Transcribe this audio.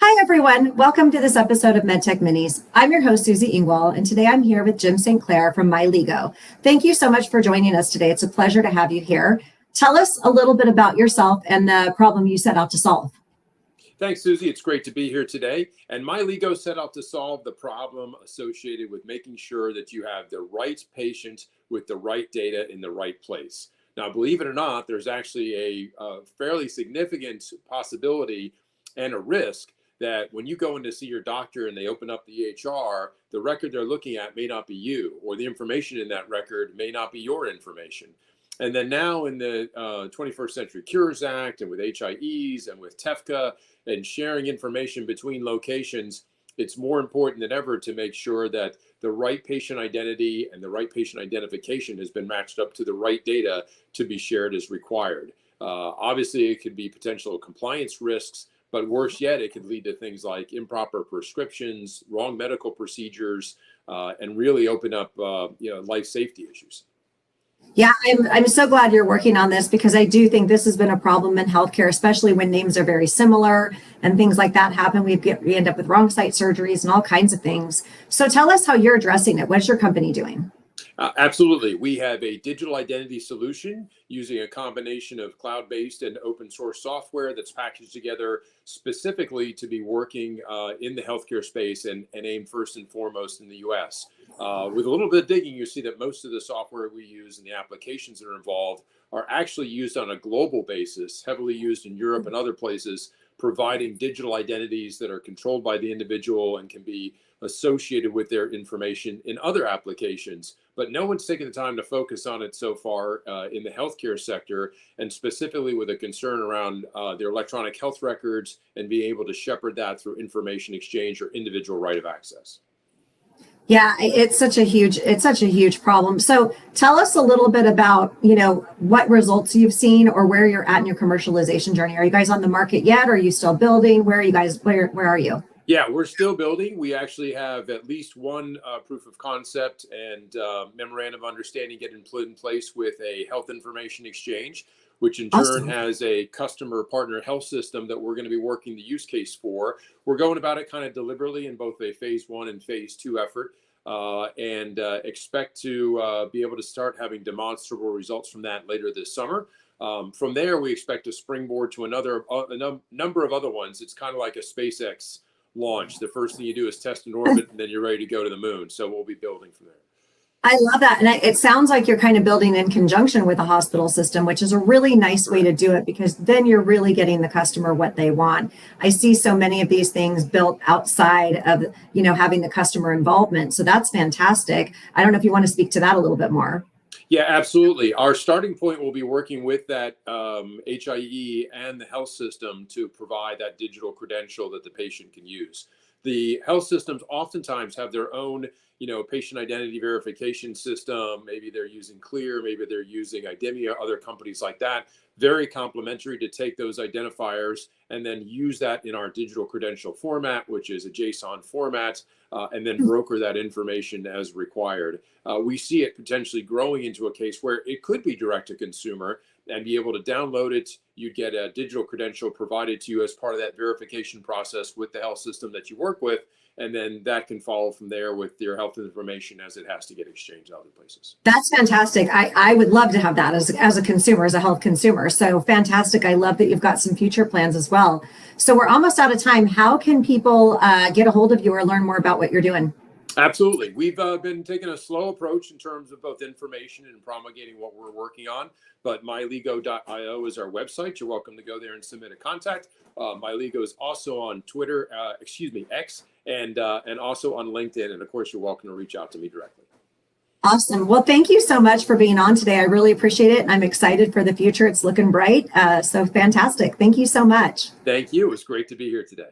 Hi, everyone. Welcome to this episode of MedTech Minis. I'm your host, Susie Ingwall, and today I'm here with Jim St. Clair from MyLigo. Thank you so much for joining us today. It's a pleasure to have you here. Tell us a little bit about yourself and the problem you set out to solve. Thanks, Susie. It's great to be here today. And MyLigo set out to solve the problem associated with making sure that you have the right patient with the right data in the right place. Now, believe it or not, there's actually a fairly significant possibility and a risk that when you go in to see your doctor and they open up the EHR, the record they're looking at may not be you, or the information in that record may not be your information. And then now in the 21st Century Cures Act and with HIEs and with TEFCA and sharing information between locations, it's more important than ever to make sure that the right patient identity and the right patient identification has been matched up to the right data to be shared as required. Obviously, it could be potential compliance risks, but worse yet, it could lead to things like improper prescriptions, wrong medical procedures, and really open up life safety issues. Yeah, I'm so glad you're working on this because I do think this has been a problem in healthcare, especially when names are very similar and things like that happen. We end up with wrong site surgeries and all kinds of things. So tell us how you're addressing it. What's your company doing? Absolutely. We have a digital identity solution using a combination of cloud-based and open source software that's packaged together specifically to be working in the healthcare space and aimed first and foremost in the US. With a little bit of digging, you see that most of the software we use and the applications that are involved are actually used on a global basis, heavily used in Europe and other places, providing digital identities that are controlled by the individual and can be associated with their information in other applications. But no one's taken the time to focus on it so far in the healthcare sector, and specifically with a concern around their electronic health records and being able to shepherd that through information exchange or individual right of access. Yeah, it's such a huge problem. So tell us a little bit about, what results you've seen or where you're at in your commercialization journey. Are you guys on the market yet? Are you still building? Where are you guys? Where are you? Yeah, we're still building. We actually have at least one proof of concept and memorandum of understanding getting put in place with a health information exchange, which in turn has a customer partner health system that we're going to be working the use case for. We're going about it kind of deliberately in both a phase 1 and phase 2 effort, and expect to be able to start having demonstrable results from that later this summer. From there, we expect to springboard to a number of other ones. It's kind of like a SpaceX launch. The first thing you do is test in orbit, and then you're ready to go to the moon. So we'll be building from there. I love that. And it sounds like you're kind of building in conjunction with a hospital system, which is a really nice way to do it because then you're really getting the customer what they want. I see so many of these things built outside of, having the customer involvement. So that's fantastic. I don't know if you want to speak to that a little bit more. Yeah, absolutely. Our starting point will be working with that HIE and the health system to provide that digital credential that the patient can use. The health systems oftentimes have their own, patient identity verification system. Maybe they're using Clear, maybe they're using Idemia, other companies like that. Very complementary to take those identifiers and then use that in our digital credential format, which is a JSON format, and then broker that information as required. We see it potentially growing into a case where it could be direct to consumer and be able to download it. You'd get a digital credential provided to you as part of that verification process with the health system that you work with. And then that can follow from there with your health information as it has to get exchanged to other places. That's fantastic. I would love to have that as a consumer, as a health consumer. So fantastic. I love that you've got some future plans as well. So we're almost out of time. How can people get a hold of you or learn more about what you're doing? Absolutely. We've been taking a slow approach in terms of both information and promulgating what we're working on. But myligo.io is our website. You're welcome to go there and submit a contact. MyLigo is also on Twitter, X, and also on LinkedIn. And of course, you're welcome to reach out to me directly. Awesome. Well, thank you so much for being on today. I really appreciate it. I'm excited for the future. It's looking bright. So fantastic. Thank you so much. Thank you. It was great to be here today.